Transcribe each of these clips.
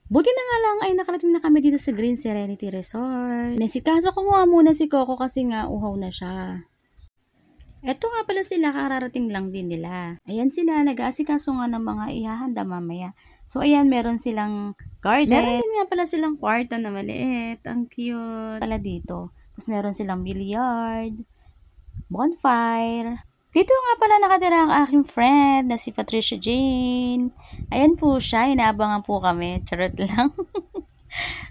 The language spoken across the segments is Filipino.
Buti na nga lang ay nakarating na kami dito sa Green Serenity Resort. Nasikaso ko nga muna si Coco kasi nga uhaw na siya. Eto nga pala sila, kararating lang din nila. Ayan sila, nag-aasikaso nga ng mga ihahanda mamaya. So ayan, meron silang garden. Meron din nga pala silang kwarto na maliit. Ang cute pala dito. Tapos meron silang billiard, bonfire. Dito nga pala nakatira ang aking friend na si Patricia Jane. Ayan po siya, inaabangan po kami. Charot lang.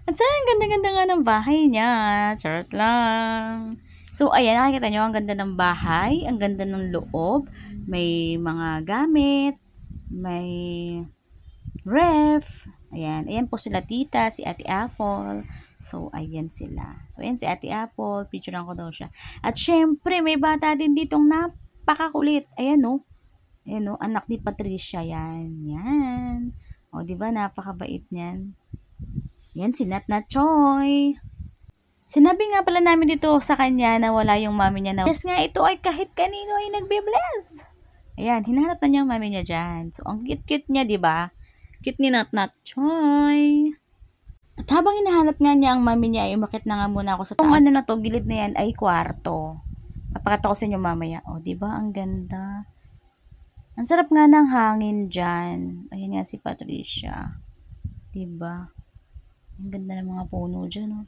At saan, ganda-ganda nga ng bahay niya. Charot lang. So, ayan, nakikita nyo, ang ganda ng bahay, ang ganda ng loob, may mga gamit, may ref, ayan po sila tita, si Ate Apple, so, ayan sila. So, ayan si Ate Apple, picturean ko daw siya. At syempre, may bata din ditong napakakulit, ayan o, anak ni Patricia, yan. O, diba, napakabait niyan. Yan, si Nat Choy. Sinabi nga pala namin dito sa kanya na wala yung mami niya na yes nga, ito ay kahit kanino ay nagbe-bless. Ayan, hinahanap na niya yung mami niya dyan. So, ang cute-cute niya, diba? Cute ni Nat Choy. At habang hinahanap nga niya ang mami niya, ay umakit na nga muna ako sa taas. Kung ano na to, gilid na yan ay kwarto. Papakita ko sa inyo mamaya. O, diba? Ang ganda. Ang sarap nga ng hangin dyan. Ayan nga si Patricia. Diba? Ang ganda ng mga puno dyan,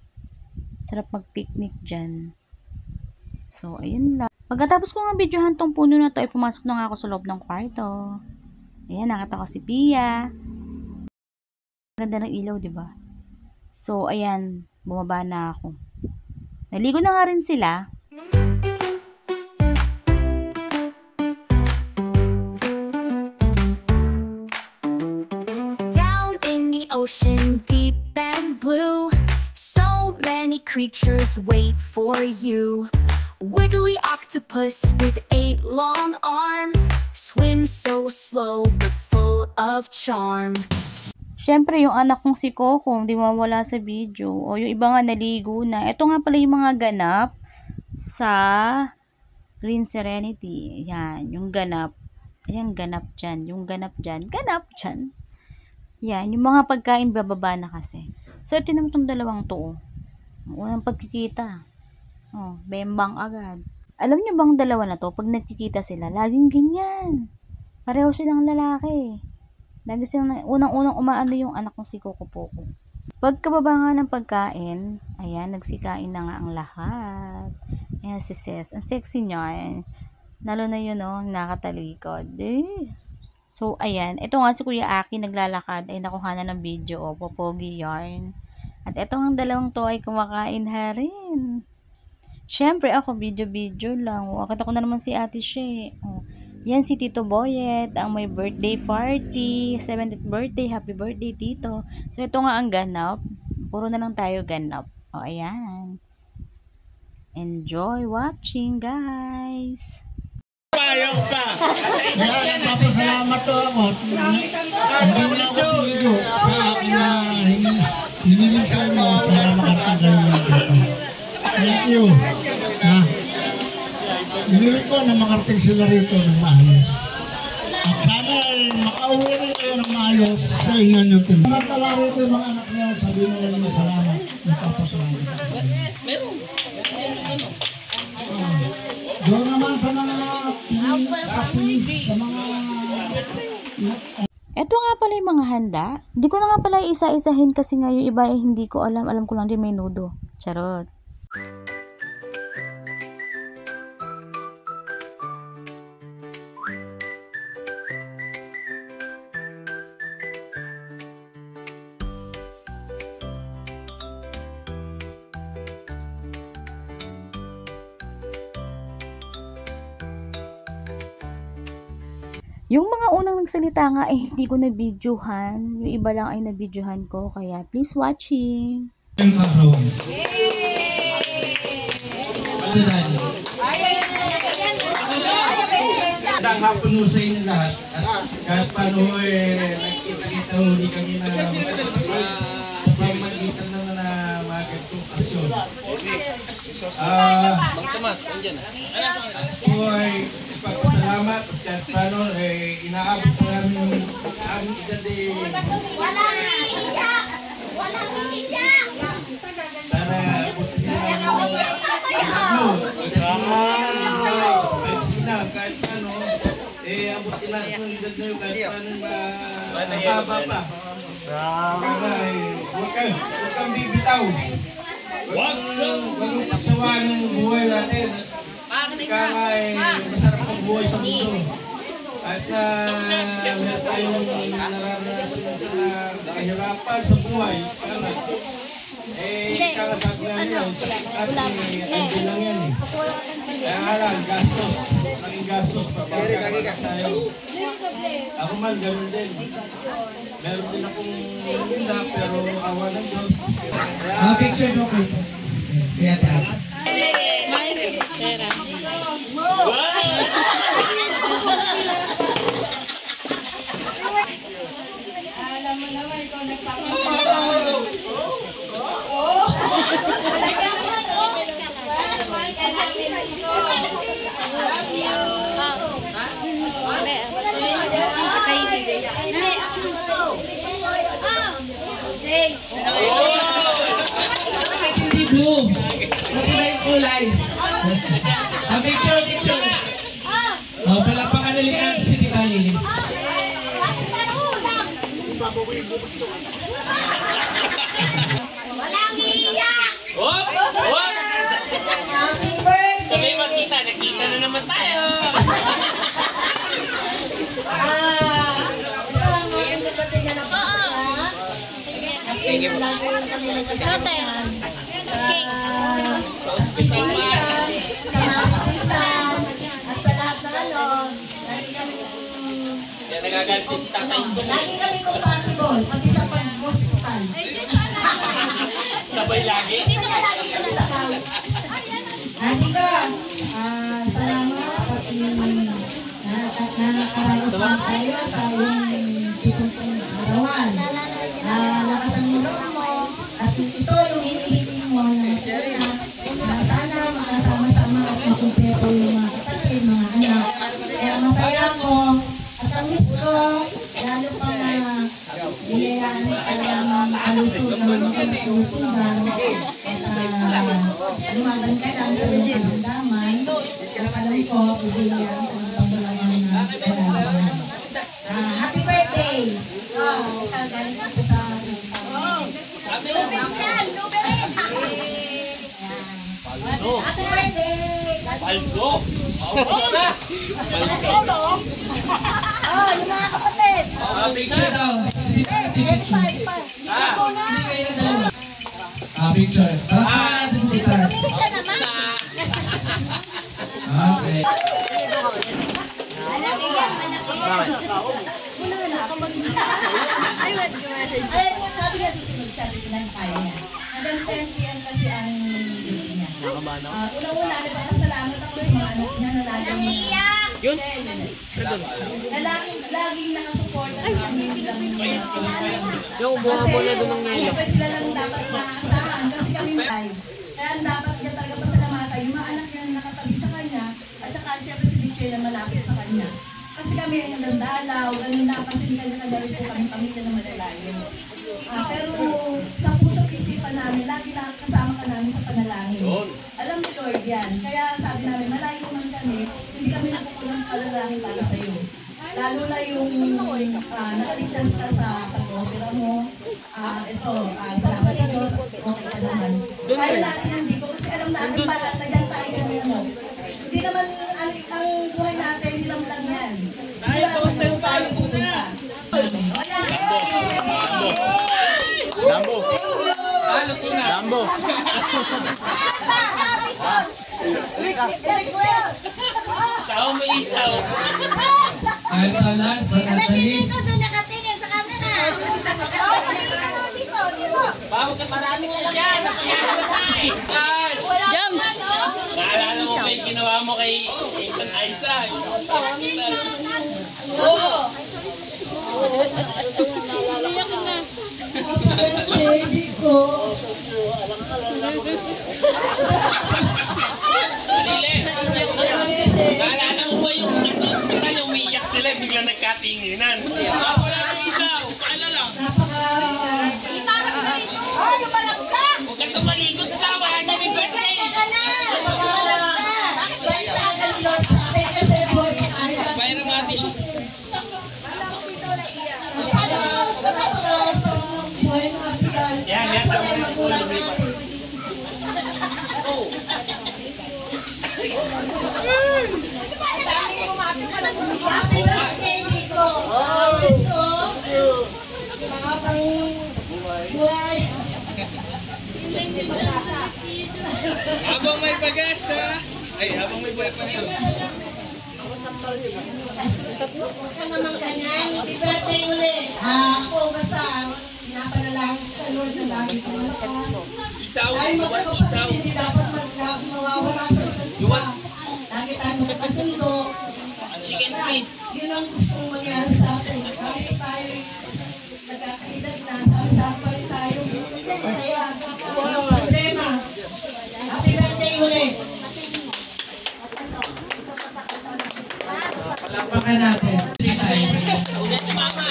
sarap mag-picnic dyan. So, ayun lang. Pagkatapos ko nga videohan tong puno na to, ay pumasok na nga ako sa loob ng kwarto. Ayan, nakita ko si Pia. Ganda ng ilaw, diba? So, ayan, bumaba na ako. Naligo na nga rin sila. Down in the ocean, deep and blue, many creatures wait for you. Wiggly octopus with 8 long arms, swims so slow but full of charm. Siyempre, yung anak kong si Coco, hindi mawala sa video. O yung iba nga naligo na. Ito nga pala yung mga ganap sa Green Serenity. Yan, yung ganap. Ayan, ganap dyan. Yung ganap dyan. Ganap dyan. Yan, yung mga pagkain bababa na kasi. So, ito naman itong dalawang to. Unang pagkikita. Oh, bembang agad. Alam niyo bang dalawa na to, pag nagkikita sila, laging ganyan. Pareho silang lalaki. Lagi silang unang-unang umaano yung anak kong si Coco Poco. Pagkababa nga ng pagkain, ayan, nagsikain na nga ang lahat. Ayan si Sis. Ang sexy niya. Lalo na yun, nakatalikod. So, ayan. Ito nga si Kuya Aki naglalakad. Ay, nakuha na ng video. Popogi yarn. At etong dalawang to ay kumakain na rin. Siyempre ako video lang. Akita ko na naman si Ate Shea. Yan si Tito Boyet, ang may birthday party. 70th birthday. Happy birthday, Tito. So ito nga ang ganap. Puro na lang tayo ganap. O ayan. Enjoy watching, guys. Ayaw pa. Kaya nagpapasalamat to ako. Hindi niya ako pinigo sa akin na hiniling sa inyo para makarating kayo dito. Thank you. Hiniling ko na makarating sila rito ng maayos. At sana ay makauwi rin kayo ng maayos sa inyo niyong tindahan. Magtala rito yung mga anak niyo, sabihin nila niyo salamat. Nagpapasalamat. Doon naman sa mga Ito nga pala yung mga handa. Hindi ko na nga pala isa-isahin kasi nga yung iba ay hindi ko alam. Alam ko lang din may nudo. Charot. Yung mga unang nagsalita nga hindi ko na-videohan. Yung iba lang ay na-videohan ko. Kaya please watching. Magandang hapon ho sa inyo lahat. At kahit paano nakikita huli kami na pamagitan naman na mga ganitong aksyon. Bang Tomas, andyan na. Ako ay ipagpasalamat at kahit paano inaabot ko namin ang aming edad ng edad na yun, kahit paano pa. Huwag kang bibitaw. Huwag kang pagsawaan ng buhay natin. Masarap ang buhay sa mundo. At meron tayong nararanasan sa kahirapan sa buhay. Kakasabi nga nila, at hindi lang yan eh. Kaya lang, gastos. Naging gastos pa. Tayo. Ako man, ganun din. Meron din akong nila, pero awa ng Diyos. Picture mo po. Kaya taas. Alam mo naman, ikaw nagpapalala. Bakit hindi blue? Magkita yung kulay. Picture. Palakpakan ulit ang City Kalili. Walang iiyak! Hop! Hop! Happy birthday! Sabay magkita, nakita na naman tayo! Yan nagagalit si tatay ko. Lagi kami compatible, pati sa pag-hospital. Sabay lagi. Lagi ka na sa kawit. Ate ko, salamat at nakakarasan tayo sa iyong pitong arawan. Lakasan mo loob mo at ito yung hinihiling mo na sana makasama-sama at makumpleto yung mga kapatid, mga anak. Kaya masaya ko at ang miss ko, lalo pa biyayaan talaga makalusog ng mga katusugan at lumaban ka lang sa iyong karamdaman. Alam ko, bibigyan ko ng pangalaman na kailangan. Happy birthday! Galing ako sa Happy birthday! Paldo! Paubos na! Yung mga kapatid! Picture daw. Picture. Picture. Palakpakan natin sa titas. Okay. Malaki yan, malaki yan. Wala na ako mag-isa. Ay, sabi nga susunod siya, bilang kaya niya. Hanggang 10 p.m. kasi ang date niya. Unang-una, nagpapasalamat ako sa mga anak niya na laging yun? Laging nakasuporta sa kanyang yung bumabula doon ng ngayon. Kasi sila lang dapat maasahan kasi kami live. Kaya dapat niya talaga pasalamatan yung mga anak niya na nakatabi sa kanya at saka siyempre si DJ na malapit sa kanya. Kasi kami ang nagdalaw, ganun na kasi kanya-kanya rin po kami pamilya na malalayo. Pero sa puso't isipan namin, lagi na kasama ka namin sa panalangin. Alam ni Lord yan. Kaya sabi namin, malayo man kami, hindi kami nakukulang panalangin para sa iyo. Lalo na yung nakaligtas ka sa pag-opera mo. Ito, salamat sa Diyos, okay ka naman. Kaya natin hindi ko kasi alam natin bakit na yan tayo gano'n mo. Hindi naman ang buhay natin, hindi lang yan. Hindi naman kung tayo pupunta. Lambo! Lambo! Sao mo isaw? At last but not the least, nakatingin sa camera. Bago ka marami ka dyan! Jams! Naalala mo ba yung ginawa mo kay Ethan Aiza? Baby ko. Dile! Naalala mo ba yung nasa ospital, umiiyak sila, biglang nagkatinginan? Wala na isaw! Paala lang! Yung malak ka! Huwag ka tumaligot ka! Wala niya may birthday! Bakit ba yung tagal Lord sa akin? Kasi boy, Bayra mga tissue. pala yung magulang natin. Happy birthday, Nico! Nico! Mga pang buhay. Habang may pag-asa. Ay, habang may buhay pa rin. Ito naman ganyan. Happy birthday ulit. Ako basta pinapanalangin sa Lord na lagi ko Isaw, dahil isaw. magkakapatid, hindi dapat mawawala sa isa't isa. Lagi tayo magkakasundo. Chicken feet. Yun ang gustong mangyari sa atin. Kahit tayo nagkakaedad na, sama pa rin tayo. Kaya, walang problema. Happy birthday ulit. Palapakan natin. Una si Mama.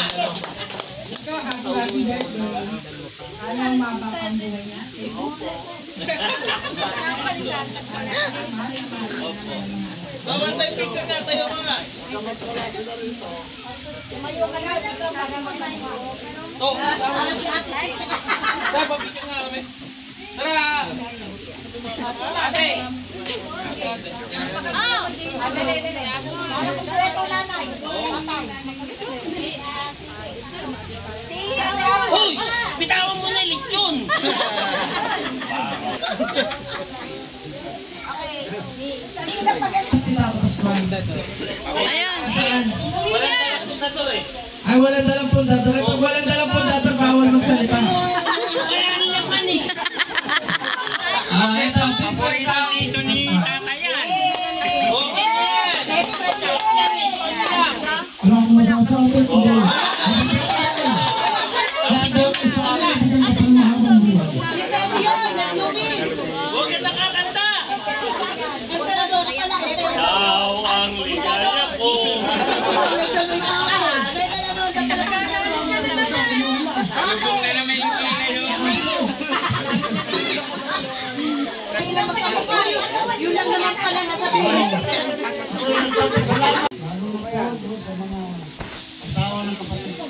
Alang mabakang buhay niya. Bawal tayo picture na tayo mga. Oh, sama picture nga kami. Tara! Ate! Hoy! Bitawan mo na lechon! Ayan. Wala tayo na to eh. Ay, walang dalang pundador. Pag walang dalang pundador, bawal magsalita. Kaya ang laman eh. Ito, please wait lang. Ito ni Tatayan. Okay na yan. Shot lang, shot lang. Wala akong masasabi kundi pangmahabang buhay. Huwag ka nakakanta. Tao ang ligaya ko. Yun lang naman pala nasabi. Asawa ng kapatid ko.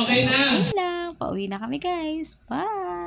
Okay na. lang. Pauwi na kami guys. Bye!